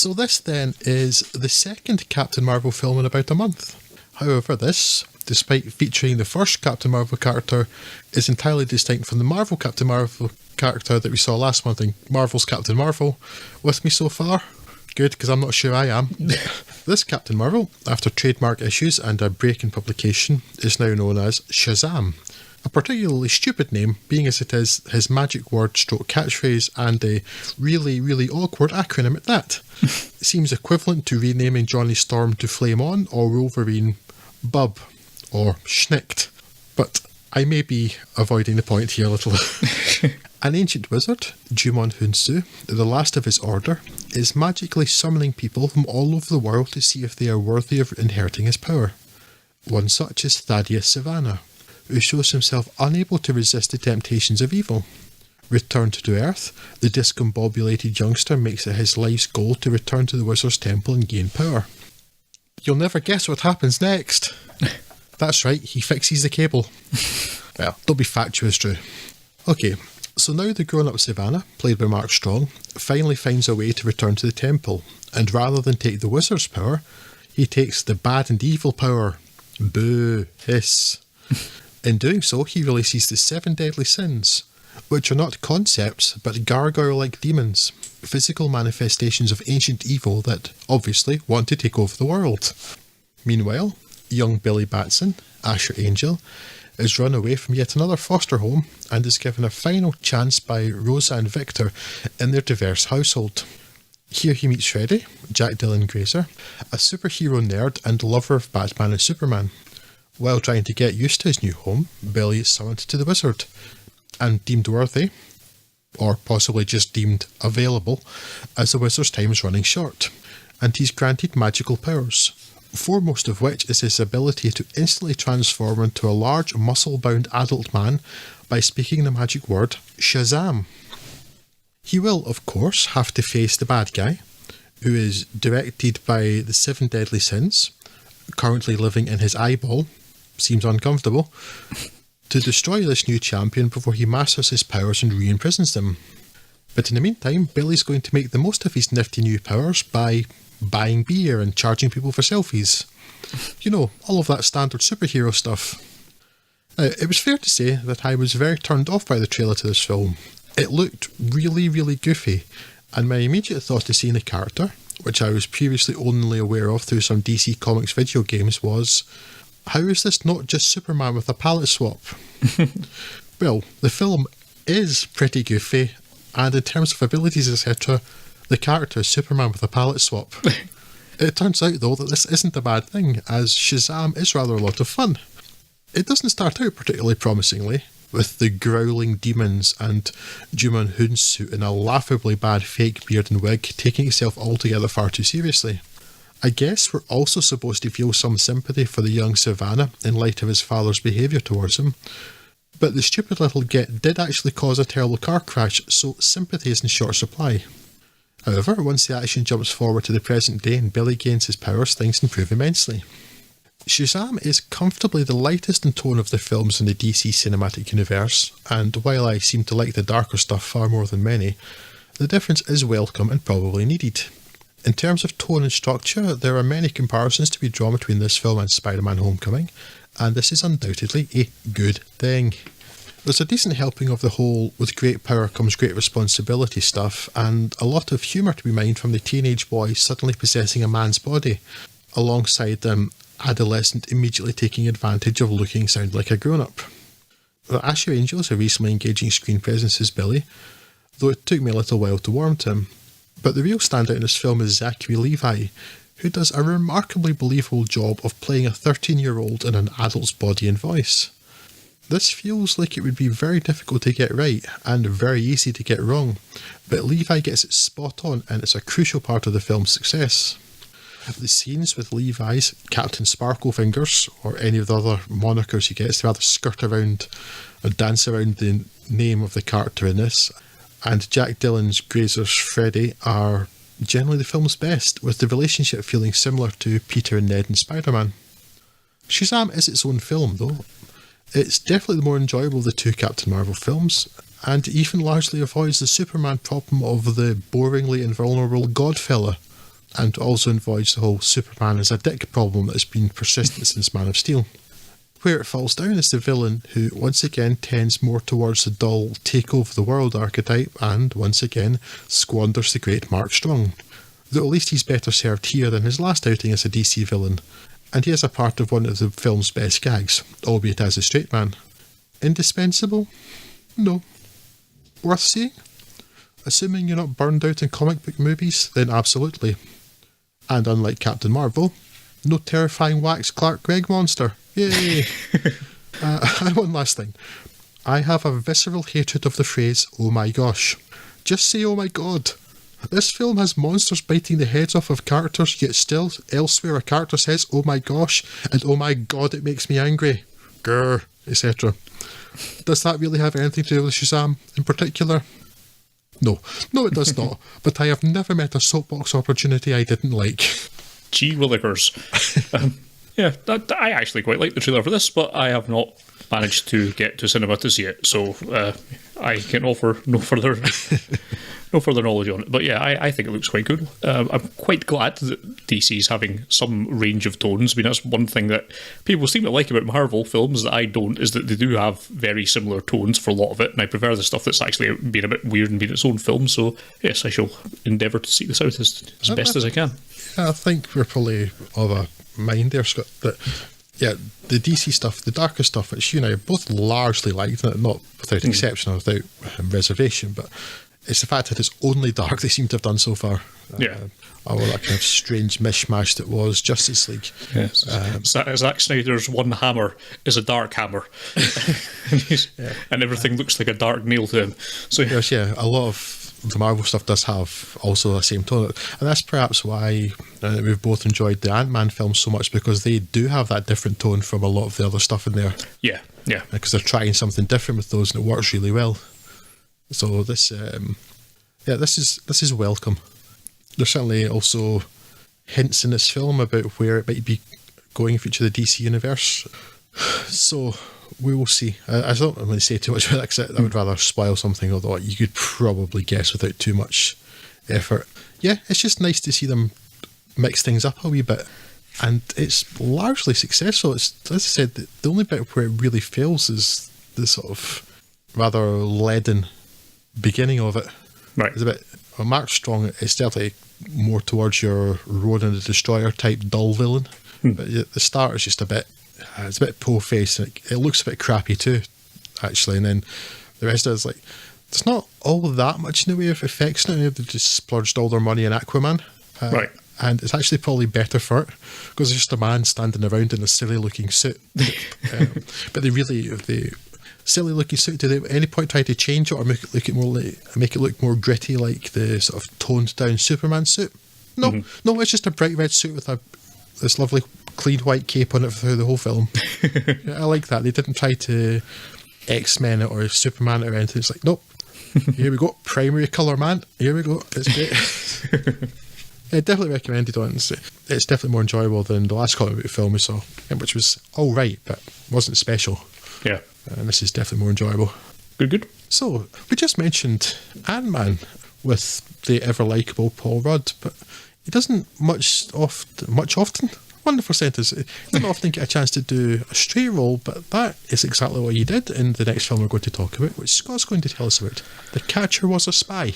So this then is the second Captain Marvel film in about a month. However, this, despite featuring the first Captain Marvel character, is entirely distinct from the Marvel Captain Marvel character that we saw last month in Marvel's Captain Marvel. With me so far? Good, because I'm not sure I am. This Captain Marvel, after trademark issues and a break in publication, is now known as Shazam. A particularly stupid name, being as it is his magic word stroke catchphrase and a really, really awkward acronym at that. It seems equivalent to renaming Johnny Storm to Flame On or Wolverine Bub or Schnicked. But I may be avoiding the point here a little. An ancient wizard, Jumon Hunsu, the last of his order, is magically summoning people from all over the world to see if they are worthy of inheriting his power. One such is Thaddeus Savannah, who shows himself unable to resist the temptations of evil. Returned to Earth, the discombobulated youngster makes it his life's goal to return to the Wizard's Temple and gain power. You'll never guess what happens next. That's right, he fixes the cable. Well, don't be fatuous, Drew. Okay, so now the grown-up Savannah, played by Mark Strong, finally finds a way to return to the temple, and rather than take the Wizard's power, he takes the bad and evil power. Boo, hiss. In doing so, he releases the 7 deadly sins, which are not concepts, but gargoyle-like demons, physical manifestations of ancient evil that, obviously, want to take over the world. Meanwhile, young Billy Batson, Asher Angel, is run away from yet another foster home and is given a final chance by Rosa and Victor in their diverse household. Here he meets Freddy, Jack Dylan Grazer, a superhero nerd and lover of Batman and Superman. While trying to get used to his new home, Billy is summoned to the Wizard and deemed worthy, or possibly just deemed available, as the Wizard's time is running short, and he's granted magical powers, foremost of which is his ability to instantly transform into a large, muscle-bound adult man by speaking the magic word Shazam. He will, of course, have to face the bad guy, who is directed by the 7 deadly sins, currently living in his eyeball, seems uncomfortable, to destroy this new champion before he masters his powers and re-imprisons them. But in the meantime, Billy's going to make the most of his nifty new powers by buying beer and charging people for selfies. You know, all of that standard superhero stuff. It was fair to say that I was very turned off by the trailer to this film. It looked really, really goofy, and my immediate thought to seeing the character, which I was previously only aware of through some DC Comics video games, was, how is this not just Superman with a palette swap? Well, the film is pretty goofy, and in terms of abilities, etc., the character is Superman with a palette swap. It turns out, though, that this isn't a bad thing, as Shazam is rather a lot of fun. It doesn't start out particularly promisingly, with the growling demons and Jumon Hunsu in a laughably bad fake beard and wig taking itself altogether far too seriously. I guess we're also supposed to feel some sympathy for the young Savannah in light of his father's behaviour towards him, but the stupid little git did actually cause a terrible car crash, so sympathy is in short supply. However, once the action jumps forward to the present day and Billy gains his powers, things improve immensely. Shazam is comfortably the lightest in tone of the films in the DC cinematic universe, and while I seem to like the darker stuff far more than many, the difference is welcome and probably needed. In terms of tone and structure, there are many comparisons to be drawn between this film and Spider-Man Homecoming, and this is undoubtedly a good thing. There's a decent helping of the whole with great power comes great responsibility stuff, and a lot of humour to be mined from the teenage boy suddenly possessing a man's body, alongside them adolescent immediately taking advantage of looking sound like a grown-up. Asher Angel is a reasonably engaging screen presence as Billy, though it took me a little while to warm to him. But the real standout in this film is Zachary Levi, who does a remarkably believable job of playing a 13-year-old in an adult's body and voice. This feels like it would be very difficult to get right, and very easy to get wrong, but Levi gets it spot on and it's a crucial part of the film's success. The scenes with Levi's Captain Sparklefingers, or any of the other monikers he gets to rather skirt around or dance around the name of the character in this, and Jack Dylan's Grazer's Freddy are generally the film's best, with the relationship feeling similar to Peter and Ned in Spider-Man. Shazam is its own film, though. It's definitely the more enjoyable of the two Captain Marvel films, and even largely avoids the Superman problem of the boringly invulnerable Godfella, and also avoids the whole Superman is a dick problem that has been persistent since Man of Steel. Where it falls down is the villain, who once again tends more towards the dull take over the world archetype and, once again, squanders the great Mark Strong. Though at least he's better served here than his last outing as a DC villain, and he is a part of one of the film's best gags, albeit as a straight man. Indispensable? No. Worth seeing? Assuming you're not burned out in comic book movies, then absolutely. And unlike Captain Marvel, no terrifying wax Clark Gregg monster. Yay! And one last thing. I have a visceral hatred of the phrase, oh my gosh. Just say oh my god. This film has monsters biting the heads off of characters, yet still elsewhere a character says oh my gosh, and oh my god it makes me angry. Grr, etc. Does that really have anything to do with Shazam in particular? No, it does not. But I have never met a soapbox opportunity I didn't like. Gee willikers. Yeah, I actually quite like the trailer for this, but I have not managed to get to cinema to see it, so I can offer no further knowledge on it. But yeah, I think it looks quite good. I'm quite glad that DC's having some range of tones. I mean, that's one thing that people seem to like about Marvel films that I don't, is that they do have very similar tones for a lot of it, and I prefer the stuff that's actually being a bit weird and being its own film. So yes, I shall endeavour to seek this out as best as I can. Yeah, I think we're probably of a mind there, Scott, that yeah, the DC stuff, the darker stuff, which you and I both largely liked, not without exception or without reservation, but it's the fact that it's only dark they seem to have done so far. Yeah. All that kind of strange mishmash that was Justice League. Yes. Zack Snyder's one hammer is a dark hammer. And everything looks like a dark nail to him. So yeah, a lot of the Marvel stuff does have also the same tone. And that's perhaps why we've both enjoyed the Ant-Man films so much, because they do have that different tone from a lot of the other stuff in there. Yeah. Because they're trying something different with those and it works really well. So this is welcome. There's certainly also hints in this film about where it might be going in future of the DC universe. So we will see. I don't want to say too much about that because I would rather spoil something, although you could probably guess without too much effort. Yeah, it's just nice to see them mix things up a wee bit. And it's largely successful. It's, as I said, the only bit where it really fails is the sort of rather leaden beginning of it. Right. It's a bit... Well, Mark Strong is definitely more towards your Ronan the Destroyer type dull villain. But the start is just a bit... it's a bit po-faced, and it looks a bit crappy too, actually. And then the rest of it is like... There's not all that much in the way of effects now. They've just splurged all their money in Aquaman. Right. And it's actually probably better for it, because it's just a man standing around in a silly-looking suit. But the silly-looking suit, did they at any point try to change it or make it look more gritty, like the sort of toned-down Superman suit? No, no, it's just a bright red suit with this lovely clean white cape on it through the whole film. Yeah, I like that. They didn't try to X-Men it or Superman it or anything. It's like, nope, here we go, primary colour, man. Here we go, it's great. Yeah, definitely recommended on. It's definitely more enjoyable than the last comic book film we saw, which was all right, but wasn't special. Yeah. And this is definitely more enjoyable. Good. So, we just mentioned Ant-Man with the ever-likeable Paul Rudd, but he doesn't much often. Wonderful sentence. He doesn't often get a chance to do a straight role, but that is exactly what he did in the next film we're going to talk about, which Scott's going to tell us about. The Catcher Was a Spy.